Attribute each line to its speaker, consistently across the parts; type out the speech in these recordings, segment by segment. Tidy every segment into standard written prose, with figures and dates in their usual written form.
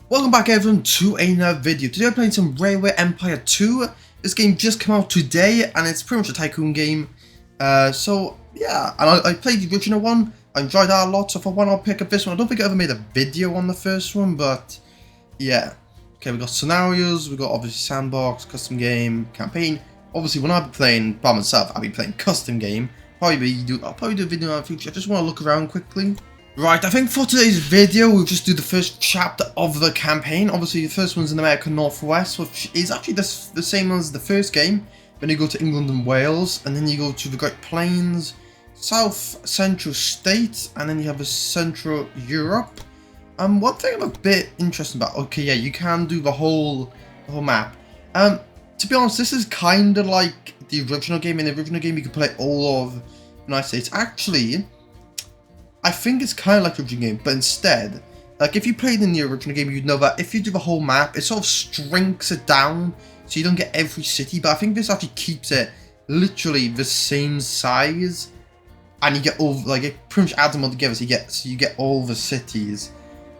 Speaker 1: Welcome back everyone to another video. Today we're playing some Railway Empire 2. This game just came out today and it's pretty much a tycoon game. So yeah, and I played the original one. I enjoyed that a lot, so I thought why not pick up this one. I don't think I ever made a video on the first one, but yeah. Okay, we got scenarios, we got obviously sandbox, custom game, campaign. Obviously when I'll be playing by myself, I'll be playing custom game. I'll probably do a video in the future. I just want to look around quickly. Right, I think for today's video, we'll just do the first chapter of the campaign. Obviously, the first one's in America Northwest, which is actually the same as the first game. Then you go to England and Wales, and then you go to the Great Plains, South Central States, and then you have a Central Europe. One thing I'm a bit interested about, okay, yeah, you can do the whole map. To be honest, this is kind of like the original game. In the original game, you can play all of the United States. Actually, I think it's kind of like the original game, but instead, like if you played in the original game, you'd know that if you do the whole map, it sort of shrinks it down, so you don't get every city, but I think this actually keeps it literally the same size, and you get all, like, it pretty much adds them all together, so you get all the cities,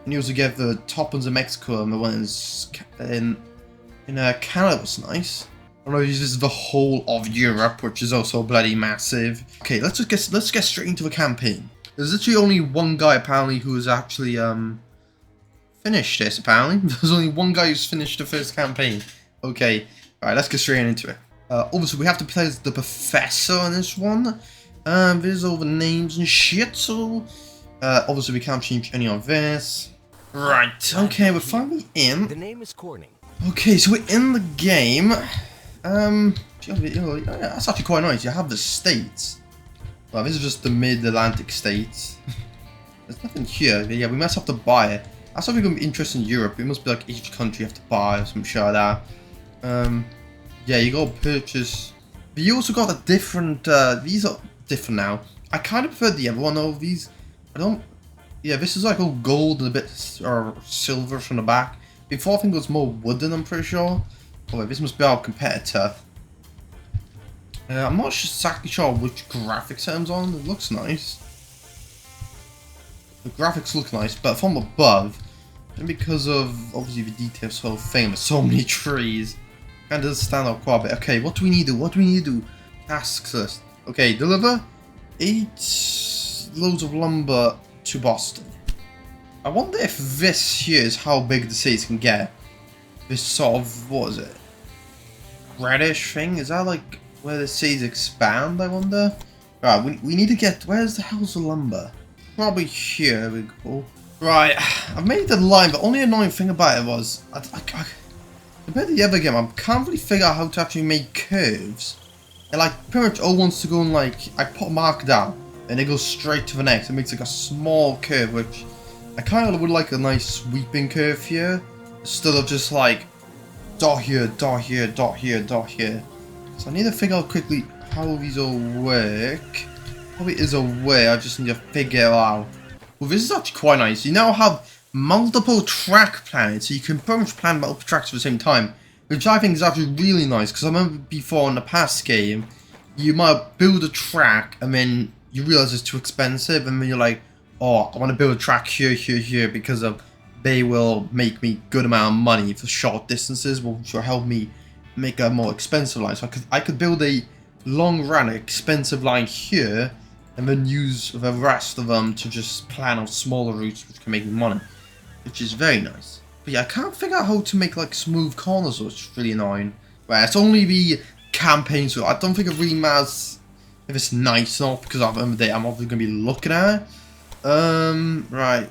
Speaker 1: and you also get the top ones in Mexico, and the ones in Canada was nice. I don't know if this is the whole of Europe, which is also bloody massive. Okay, let's get straight into the campaign. There's literally only one guy apparently who has actually finished this. Apparently, there's only one guy who's finished the first campaign. Okay, all right, let's get straight into it. Obviously, we have to play as the professor in this one. There's all the names and shit. So, obviously, we can't change any of this. Right. Okay, we're finally in.
Speaker 2: The name is Corning.
Speaker 1: Okay, so we're in the game. That's actually quite nice. You have the states. Well, this is just the mid-Atlantic states. There's nothing here. But yeah, we must have to buy it. That's something going to be interesting in Europe. It must be like each country you have to buy or some shit like that. Yeah, you got to purchase. But you also got a different. These are different now. I kind of prefer the other one over these. I don't. Yeah, this is like all gold and a bit or silver from the back. Before I think it was more wooden. I'm pretty sure. Oh wait, this must be our competitor. I'm not exactly sure which graphics terms on. It looks nice. The graphics look nice, but from above, and because of obviously the details so famous, so many trees, kind of does stand out quite a bit. Okay, what do we need to do? What do we need to do? Tasks list. Okay, deliver 8 loads of lumber to Boston. I wonder if this here is how big the cities can get. This sort of, what is it? Reddish thing? Is that like where the cities expand, I wonder? Right, we need to get... Where's the hell's the lumber? Probably here we go. Right, I've made the line, but only annoying thing about it was... compared to the other game, I can't really figure out how to actually make curves. It like pretty much all wants to go in like... I put a mark down, and it goes straight to the next. It makes like a small curve, which... I kind of would like a nice sweeping curve here. Instead of just like... dot here, dot here, dot here, dot here. So I need to figure out quickly how these all work. Probably is a way, I just need to figure it out. Well, this is actually quite nice. You now have multiple track plans, so you can pretty much plan multiple tracks at the same time. Which I think is actually really nice, because I remember before in the past game, you might build a track, and then you realize it's too expensive, and then you're like, oh, I want to build a track here, here, here, because of they will make me good amount of money for short distances, which will help me make a more expensive line. So I could build a long run expensive line here and then use the rest of them to just plan out smaller routes which can make me money, which is very nice. But yeah, I can't figure out how to make like smooth corners, which is really annoying. Well, it's only the campaign, so I don't think it really matters if it's nice or not, because at the end of the day I'm obviously going to be looking at it. Right.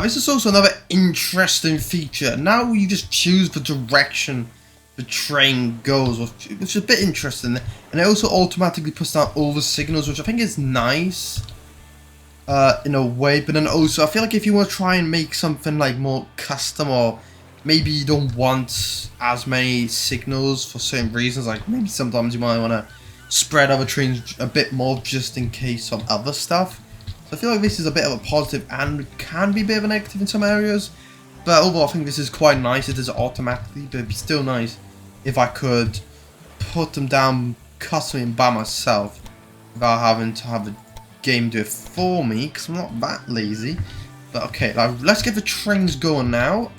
Speaker 1: This is also another interesting feature. Now you just choose the direction the train goes, which is a bit interesting, and it also automatically puts down all the signals, which I think is nice in a way. But then also I feel like if you want to try and make something like more custom, or maybe you don't want as many signals for certain reasons, like maybe sometimes you might want to spread other trains a bit more just in case of other stuff. So I feel like this is a bit of a positive and can be a bit of a negative in some areas, but overall I think this is quite nice. It does it automatically, but it'd be still nice if I could put them down custom by myself without having to have the game do it for me, because I'm not that lazy. But okay, let's get the trains going now.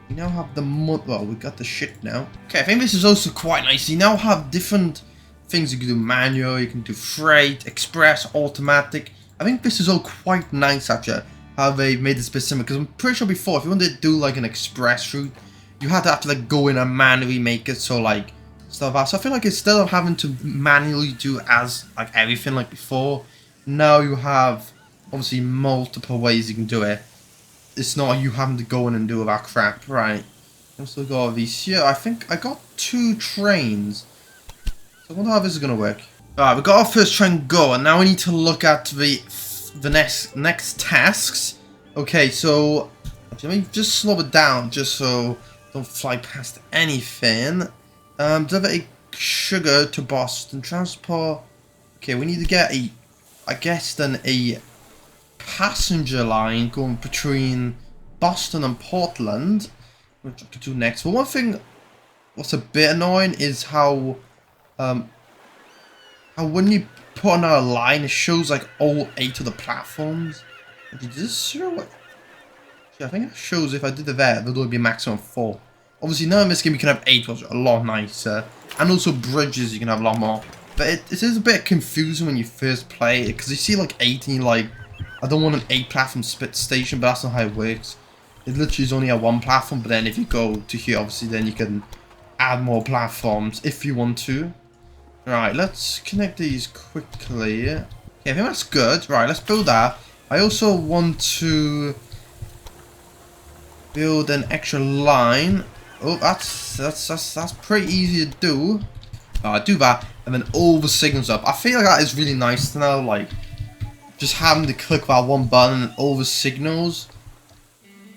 Speaker 1: We now have the well, we got the shit now. Okay, I think this is also quite nice. You now have different things you can do: manual, you can do freight, express, automatic. I think this is all quite nice actually, how they made this specific, because I'm pretty sure before, if you wanted to do like an express route, you had to have to like go in and manually make it, so like stuff like that. So I feel like instead of having to manually do as like everything like before, now you have obviously multiple ways you can do it. It's not you having to go in and do all that crap, right? I'm still got these here. I think I got 2 trains. So I wonder how this is gonna work. Alright, we got our first train go, and now we need to look at the next tasks. Okay, so let me just slow it down, just so don't fly past anything. Deliver a sugar to Boston. Transport. Okay, we need to get a, I guess then a passenger line going between Boston and Portland, which I could do next. But one thing what's a bit annoying is how when you put on a line, it shows like all 8 of the platforms. Did this show it? Yeah, I think it shows if I did it there would be a maximum of 4. Obviously now in this game you can have 8, which is a lot nicer. And also bridges you can have a lot more. But it is a bit confusing when you first play it, because you see like 8 and you're like, I don't want an 8 platform split station, but that's not how it works. It literally is only a 1 platform, but then if you go to here, obviously then you can add more platforms if you want to. Right, let's connect these quickly. Okay, I think that's good. Right, let's build that. I also want to build an extra line. Oh, that's pretty easy to do. Do that, and then all the signals up. I feel like that is really nice to know, like, just having to click that one button and all the signals.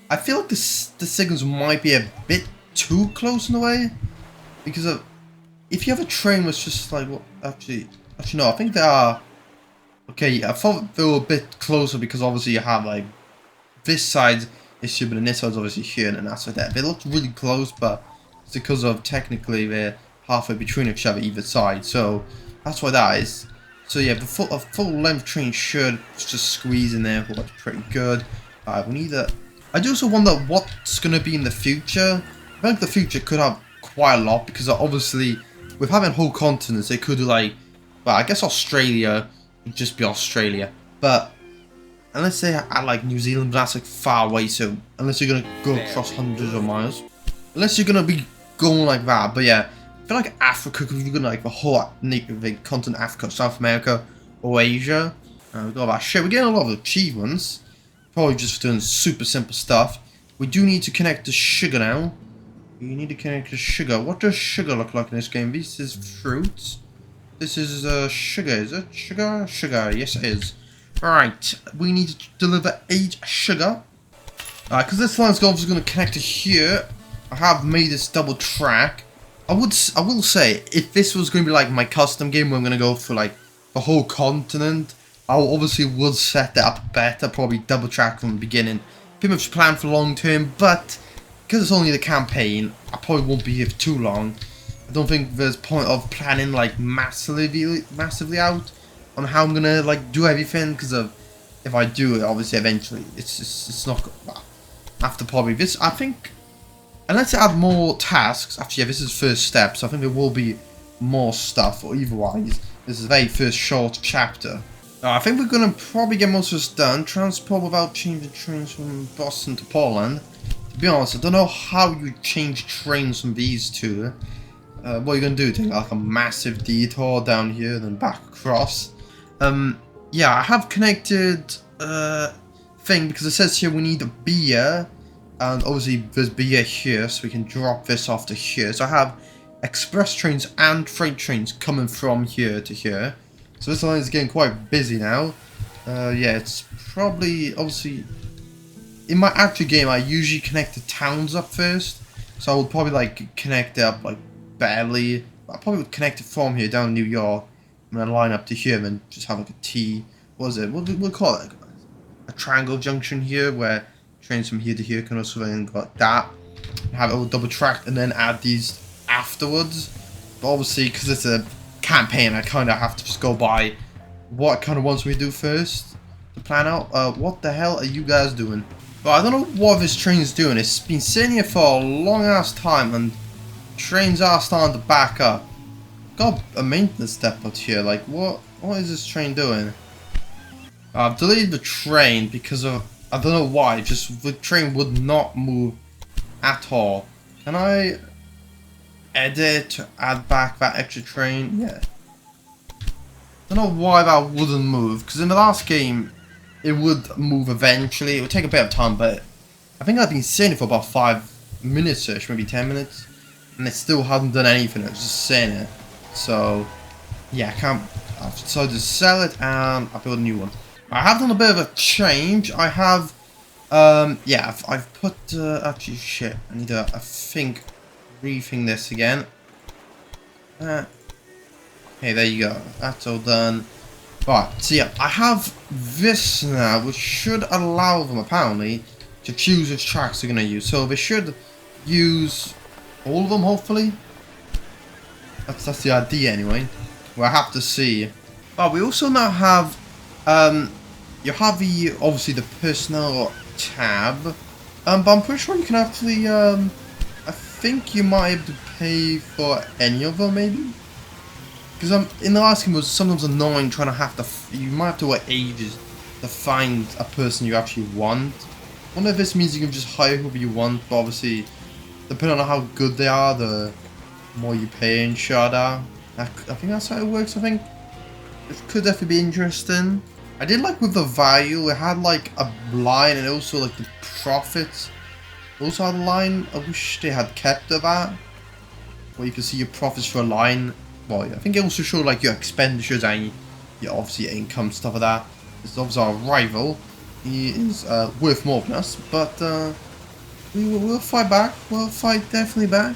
Speaker 1: I feel like the signals might be a bit too close in a way, because of, if you have a train that's just like, well, actually no, I think they are. Okay, I thought they were a bit closer because obviously you have like this side is here, but this side's obviously here, and that's like that. They look really close, but it's because of technically they're halfway between each other either side, so that's why that is. So yeah, a full length train should just squeeze in there. Well, that's pretty good. We need a. I do also wonder what's gonna be in the future. I think the future could have quite a lot, because obviously with having whole continents, they could do like, well, I guess Australia would just be Australia, but unless they add like New Zealand, that's like far away. So unless you're gonna go across hundreds of miles, unless you're gonna be going like that. But yeah, I feel like Africa could be good, like the whole continent, Africa, South America, or Asia. We got that shit. We're getting a lot of achievements, probably just for doing super simple stuff. We do need to connect to sugar now. You need to connect to sugar. What does sugar look like in this game? This is fruits. This is sugar, is it? Sugar? Sugar, yes it is. Right, we need to deliver 8 sugar. Because this line's going to connect to here, I have made this double track. I will say, if this was going to be like my custom game where I'm going to go for like the whole continent, I obviously would set that up better, probably double track from the beginning. Pretty much plan for long term, but because it's only the campaign, I probably won't be here for too long. I don't think there's point of planning like massively out on how I'm gonna like do everything, because of if I do it, obviously eventually it's not. Well, after probably this, I think, unless I add more tasks. Actually, yeah, this is first step, so I think there will be more stuff. Or otherwise, this is the very first short chapter. I think we're gonna probably get most of this done. Transport without changing trains from Boston to Portland. To be honest, I don't know how you change trains from these two. What are you gonna do? Take like a massive detour down here, then back across? Yeah, I have connected thing, because it says here we need a beer, and obviously there's beer here, so we can drop this off to here. So I have express trains and freight trains coming from here to here. So this line is getting quite busy now. Yeah, it's probably, obviously, in my actual game, I usually connect the towns up first. So I would probably like connect it up like barely. I probably would connect it from here down New York, and then line up to here, and then just have like a T. What is it? We'll call it a triangle junction here, where trains from here to here can also then go like that. Have it all double tracked, and then add these afterwards. But obviously, because it's a campaign, I kind of have to just go by what kind of ones we do first to plan out. What the hell are you guys doing? But I don't know what this train's doing. It's been sitting here for a long ass time and trains are starting to back up. Got a maintenance depot here. Like, what is this train doing? I've deleted the train because of, I don't know why, just the train would not move at all. Can I edit to add back that extra train? Yeah. I don't know why that wouldn't move, because in the last game it would move eventually. It would take a bit of time, but I think I've been sitting it for about 5 minutes-ish, maybe 10 minutes, and it still hadn't done anything. It was just sitting it. So yeah, I've decided to sell it and I build a new one. I have done a bit of a change. I have yeah, I've put actually shit, I need to rethink this again. Okay, there you go, that's all done. Right, so yeah, I have this now, which should allow them apparently to choose which tracks they're gonna use. So they should use all of them, hopefully. That's the idea anyway. We'll have to see. But we also now have you have the obviously the personnel tab, but I'm pretty sure you can actually I think you might be able to pay for any of them maybe, because in the last game it was sometimes annoying trying to have to you might have to wait ages to find a person you actually want. I wonder if this means you can just hire whoever you want, but obviously depending on how good they are, the more you pay and shut out. I think that's how it works. I think it could definitely be interesting. I did like with the value, it had like a line and also like the profits. Also had a line. I wish they had kept that, where you can see your profits for a line. Well, I think it also showed like your expenditures and your obviously income, stuff like that. This is obviously our rival. He is worth more than us, but we'll fight back. We'll fight definitely back.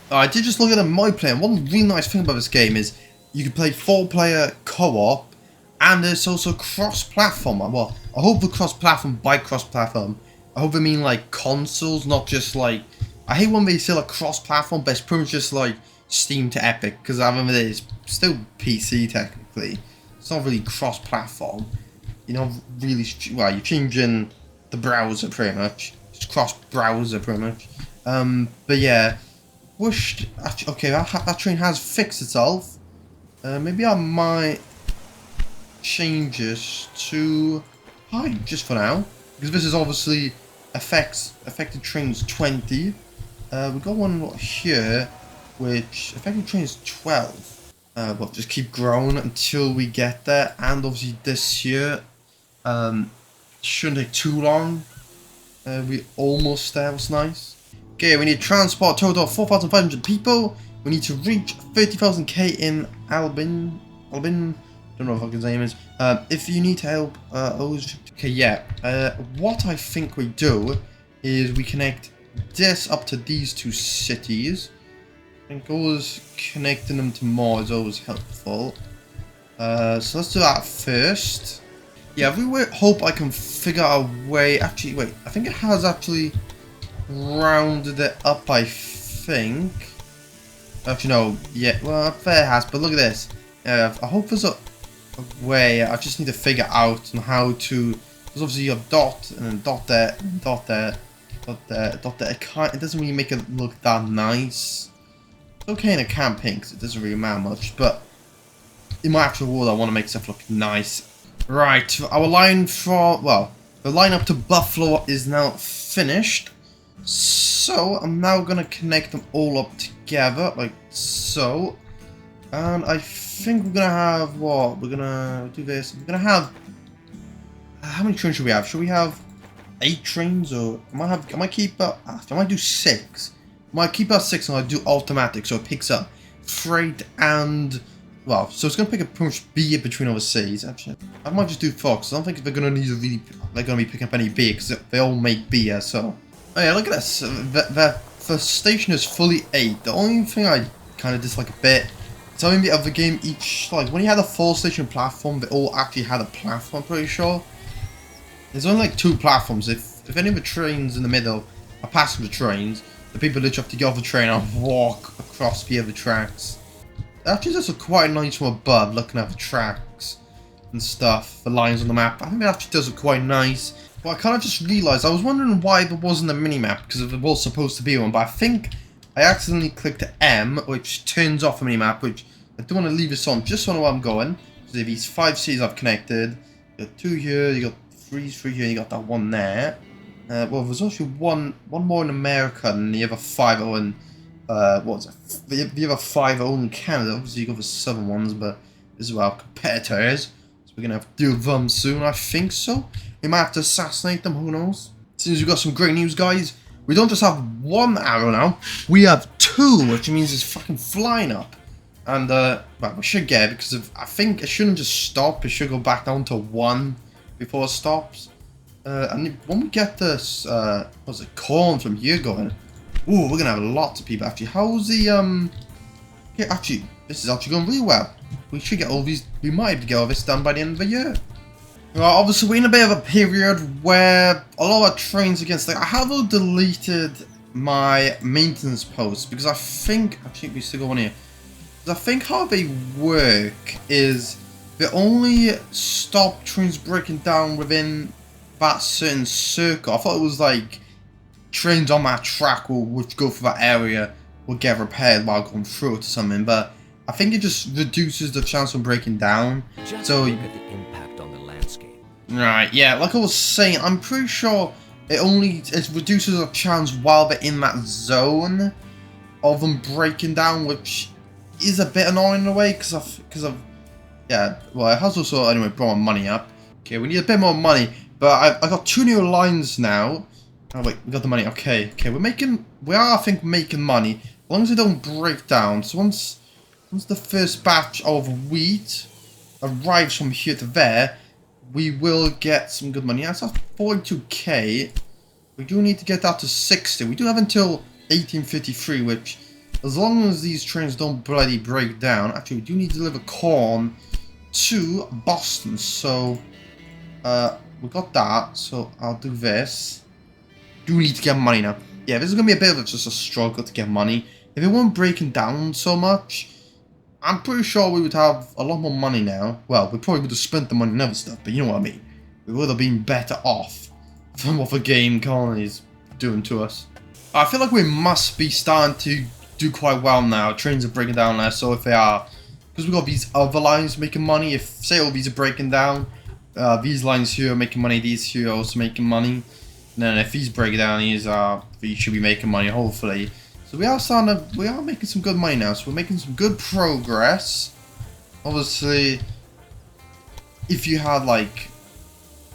Speaker 1: I did just look at my play, and one really nice thing about this game is you can play 4-player co-op, and there's also cross-platform. Well, I hope the cross-platform by cross-platform, I hope they mean like consoles, not just like, I hate when they say like cross-platform, but it's pretty much just like Steam to Epic, because I remember it's still PC technically. It's not really cross-platform. You're not really, well, you're changing the browser pretty much. It's cross-browser pretty much. But yeah. Okay, that train has fixed itself. Maybe I might change this to high just for now, because this is obviously affected trains 20. We got one here, which affected trains 12. We'll just keep growing until we get there, and obviously this year shouldn't take too long. We almost there. Was nice. Okay, we need to transport a total of 4,500 people. We need to reach 30,000 K in Albin. Don't know what his name is. If you need help, okay, yeah. What I think we do is we connect this up to these two cities. I think always connecting them to more is always helpful. So let's do that first. Yeah, I really hope I can figure out a way. Actually, wait. I think it has actually rounded it up, I think. Actually, no. Yeah, well, there it has. But look at this. I hope there's a way. I just need to figure out on how to. Because obviously you have dot and then dot there, and dot there, dot there, dot there. It doesn't really make it look that nice. It's okay in a campaign because it doesn't really matter much. But in my actual world, I want to make stuff look nice. Right. Our line from the line up to Buffalo is now finished. So I'm now gonna connect them all up together like so, and I think we're gonna have what we're gonna do this. We're gonna have how many trains should we have? Should we have 8 trains, or I might keep up? I might do 6. I might keep up 6 and I do automatic, so it picks up freight and so it's gonna pick up pretty much B between overseas. Actually, I might just do 4 because I don't think they're gonna need they're gonna be picking up any B because they all make B here. So. Oh yeah, look at this. The station is fully 8. The only thing I kind of dislike a bit is how in the other game each, like when you had a 4-station platform, they all actually had a platform, I'm pretty sure. There's only like 2 platforms. If any of the trains in the middle are passenger trains, the people literally have to get off the train and walk across the other tracks. Actually, that's quite nice from above, looking at the tracks and stuff, the lines on the map. I think it actually does look quite nice. But I kind of just realised, I was wondering why there wasn't a minimap, because it was supposed to be one, but I think I accidentally clicked M, which turns off a minimap, which I don't want to leave this on, just so I know where I'm going. So these 5 cities I've connected, you got 2 here, you got 3 here, and you got that one there. Well, there's actually one more in America, and the other 5 are in, what was it? The other 5 are all in Canada. Obviously you got the southern ones, but this is our competitors. So we're going to have to deal with them soon, I think so. We might have to assassinate them, who knows? Since we've got some great news, guys, we don't just have 1 arrow now, we have 2, which means it's fucking flying up. And, well, we should get it, because I think it shouldn't just stop, it should go back down to 1 before it stops. And when we get this, what's it, corn from here going, ooh, we're gonna have lots of people, actually. How's the, yeah, actually, this is actually going really well. We should get all these, we might have to get all this done by the end of the year. Well, obviously, we're in a bit of a period where a lot of our trains against, like, I have deleted my maintenance posts, because I think, actually, we still got one here. Because I think how they work is, they only stop trains breaking down within that certain circle. I thought it was like, trains on that track which go through that area will get repaired while going through it or something, but I think it just reduces the chance of breaking down.
Speaker 2: Just
Speaker 1: so
Speaker 2: look at the impact on the landscape.
Speaker 1: Right, yeah, like I was saying, I'm pretty sure it reduces the chance while they're in that zone of them breaking down, which is a bit annoying in a way, because of yeah, well, it has also anyway brought my money up. Okay, we need a bit more money, but I got 2 new lines now. Oh wait, we got the money. Okay, we are I think making money as long as they don't break down. So once the first batch of wheat arrives from here to there, we will get some good money. That's 42k. We do need to get that to 60. We do have until 1853, which, as long as these trains don't bloody break down, actually we do need to deliver corn to Boston. So we got that. So I'll do this. Do need to get money now. Yeah, this is gonna be a bit of just a struggle to get money. If it weren't breaking down so much, I'm pretty sure we would have a lot more money now. Well, we probably would have spent the money on other stuff, but you know what I mean. We would have been better off from what the game currently is doing to us. I feel like we must be starting to do quite well now. Trains are breaking down less, so if they are, because we've got these other lines making money, if, say, all these are breaking down, these lines here are making money, these here are also making money. And then if these break down, these should be making money, hopefully. So we are making some good money now. So we're making some good progress. Obviously, if you had like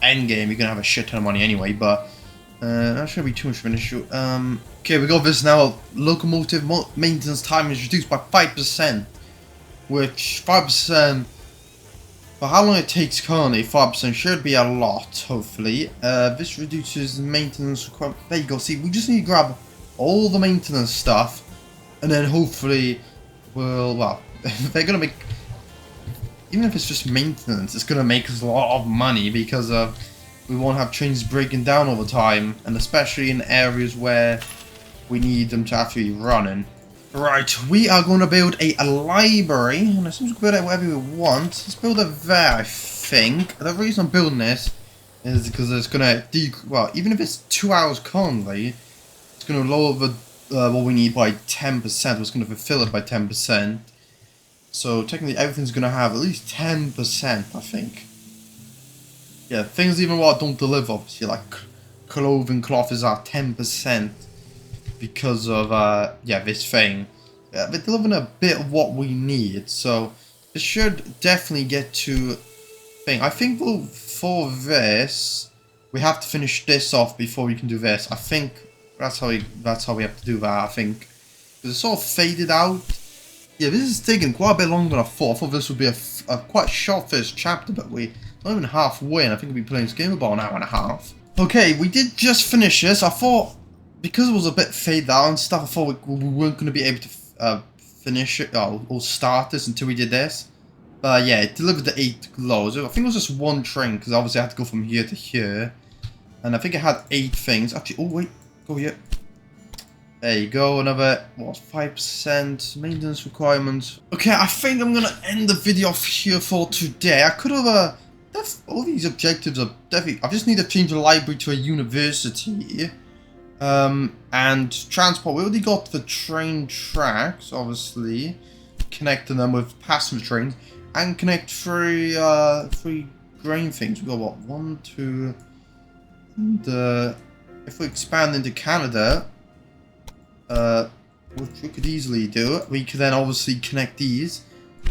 Speaker 1: endgame, you're gonna have a shit ton of money anyway. But that shouldn't be too much of an issue. Okay, we got this now. Locomotive maintenance time is reduced by 5%, which 5%. For how long it takes currently, 5% should be a lot, hopefully. This reduces maintenance requirement. There you go, see, we just need to grab all the maintenance stuff, and then hopefully well, they're gonna make, even if it's just maintenance, it's gonna make us a lot of money, because we won't have trains breaking down all the time, and especially in areas where we need them to actually be running. Right, we are going to build a library, and as soon as we build it whatever we want, let's build it there, I think. The reason I'm building this is because it's going to, well, even if it's 2 hours currently, it's going to lower what we need by 10%, it's going to fulfill it by 10%. So technically everything's going to have at least 10%, I think. Yeah, things even what I don't deliver, obviously, like clothing, cloth is at 10%. Because of yeah, this thing, they're delivering a bit of what we need, so it should definitely get to thing. I think for this we have to finish this off before we can do this. I think that's how we have to do that. I think because it's sort of faded out. Yeah, this is taking quite a bit longer than I thought. I thought this would be a quite short first chapter, but we're not even halfway, and I think we'll be playing this game about an hour and a half. Okay, we did just finish this. I thought, because it was a bit faded out and stuff, I thought we weren't going to be able to finish it or start this until we did this. But yeah, it delivered the 8 glows. I think it was just one train, because obviously I had to go from here to here. And I think it had 8 things. Actually, oh wait, go here. There you go, another, what, 5% maintenance requirements. Okay, I think I'm going to end the video off here for today. I could have all these objectives are definitely. I just need to change the library to a university. And transport. We already got the train tracks, obviously, connecting them with passenger trains, and connect three grain things. We got what, 1, 2, and if we expand into Canada, which we could easily do, we could then obviously connect these.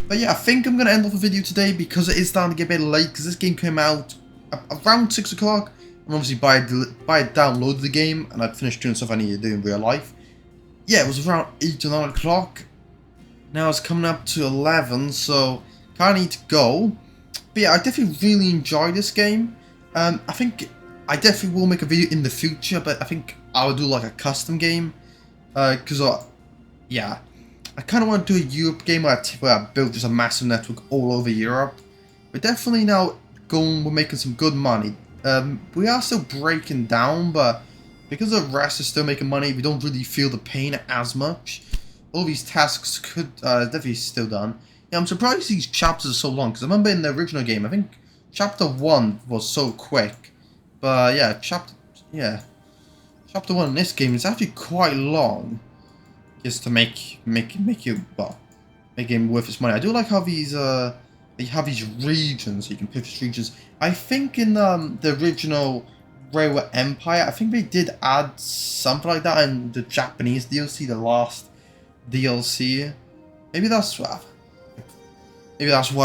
Speaker 1: But yeah, I think I'm gonna end off the video today because it is starting to get a bit late. Because this game came out around 6 o'clock. And obviously by download the game, and I'd finished doing stuff I needed to do in real life. Yeah, it was around 8 or 9 o'clock. Now it's coming up to 11, so kind of need to go. But yeah, I definitely really enjoyed this game. I think I definitely will make a video in the future, but I think I'll do like a custom game. Because, yeah, I kind of want to do a Europe game where I build just a massive network all over Europe. We're definitely now we're making some good money. We are still breaking down, but because the rest is still making money, we don't really feel the pain as much. All these tasks could definitely still done. Yeah, I'm surprised these chapters are so long, because I remember in the original game, I think chapter 1 was so quick. But yeah, chapter 1 in this game is actually quite long, just to make game worth its money. I do like how these they have these regions, so you can pick these regions. I think in the original Railway Empire, I think they did add something like that in the Japanese DLC, the last DLC. Maybe that's why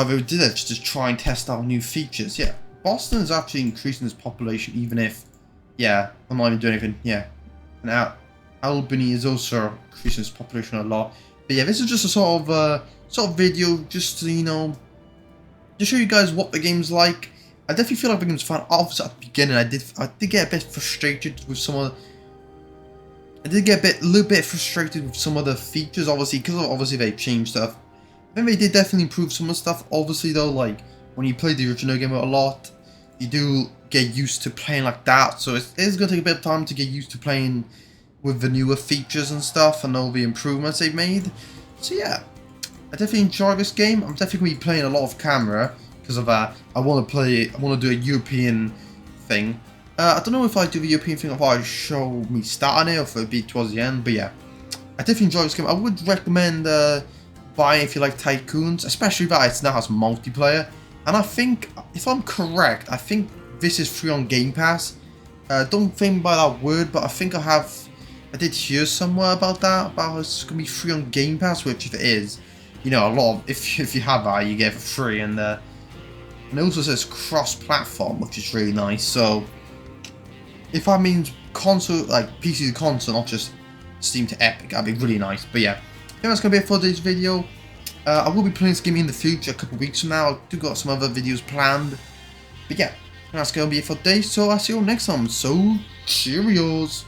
Speaker 1: they did it, just to try and test out new features. Yeah, Boston is actually increasing its population, even if, yeah, I'm not even doing anything. Yeah, and Albany is also increasing its population a lot. But yeah, this is just a sort of video, just to, you know, to show you guys what the game's like. I definitely feel like the game's fun. Obviously, at the beginning, I did get a bit frustrated with some of. I did get a little bit frustrated with some of the features, obviously, because obviously they changed stuff. I think they did definitely improve some of the stuff. Obviously, though, like when you play the original game a lot, you do get used to playing like that. So it is gonna take a bit of time to get used to playing with the newer features and stuff and all the improvements they've made. So yeah. I definitely enjoy this game. I'm definitely going to be playing a lot of camera because of that. I want to do a European thing. I don't know if I do the European thing or if I show me starting it or if it'll be towards the end. But yeah, I definitely enjoy this game. I would recommend buying if you like Tycoons, especially that it now has multiplayer. And I think, if I'm correct, I think this is free on Game Pass. Don't think by that word, but I think I did hear somewhere about that, about it's going to be free on Game Pass, which if it is, you know, a lot of, if you have that, you get it for free, and it also says cross-platform, which is really nice. So if that means console, like PC to console, not just Steam to Epic, that'd be really nice. But yeah, I think that's gonna be it for today's video. I will be playing this game in the future, a couple of weeks from now. I do got some other videos planned. But yeah, that's gonna be it for today. So I'll see you all next time. So cheerios.